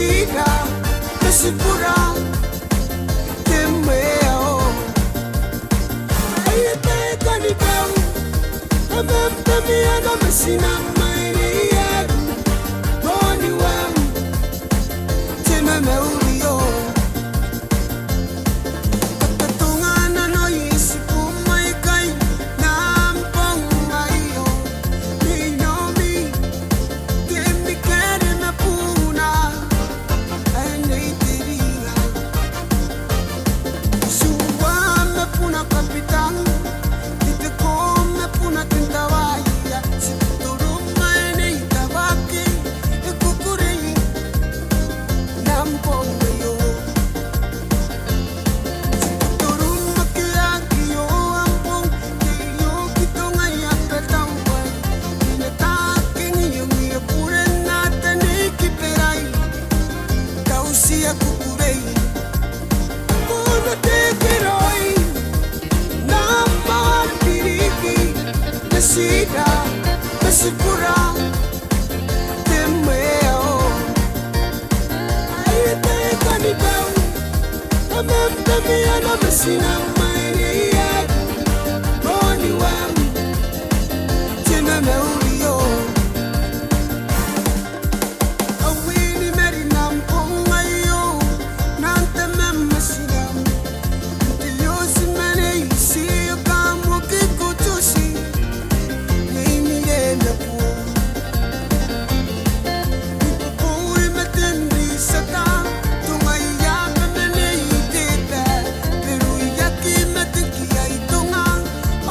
shida mesipura temeo ayete kanibau amemtamia na mesina maria boni wam tena meurio patungana no yisipu mai kai nampong ayo ni nomi tembi kere na puna ai tiringa suwa me puna kapitan ite come puna tentawaya situru mai nei tabaki e kukurei nampong ayo situru makiaki yo ampong yo kitonga ya petangwai inetaking yung pure natin ikiperai kausia kukurei kuna tekeroi namar diriki mesida mesipura temeo ayete kanibau amemtamia na mesina maria boni wam tena meurio awini meri nampong ayo nante memasinam Diyosi mene isi kamu kikutusi Neimire na po Ipupui metendi sata Tungaya kamene itete Pero yaki metenki ay tunga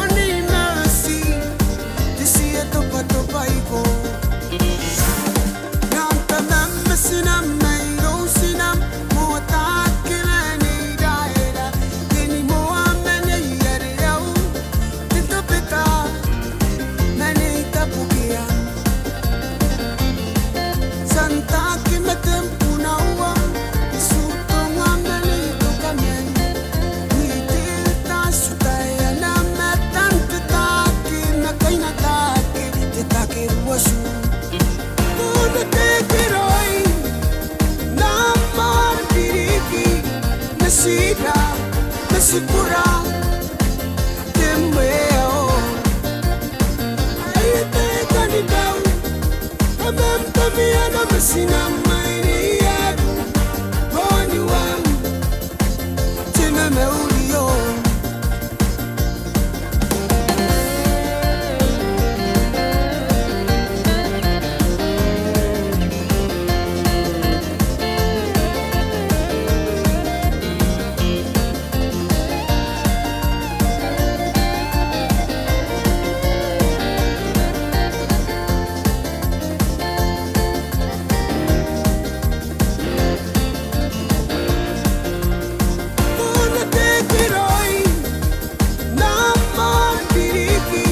Oni mercy Disi atopa topa iko Nanta memasinam Nairo sinam Muata kilani daera Teni moa mene yere au Tinto peta Mene itapukia Santa ki metempuna ua Isutonga mene itokamen Nitilta sutaya na metante taki Na kaina taki Te taki ruasu Kuna tekiroi Namar diriki mesida mesipura temeo ayete kanibau amemtamia na mesina maria boni wam tena meurio Kuna tekiroi namar diriki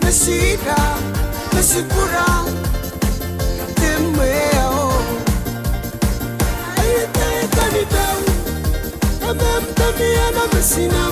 mesida mesipura temeo ayete kanibau amemtamia na mesina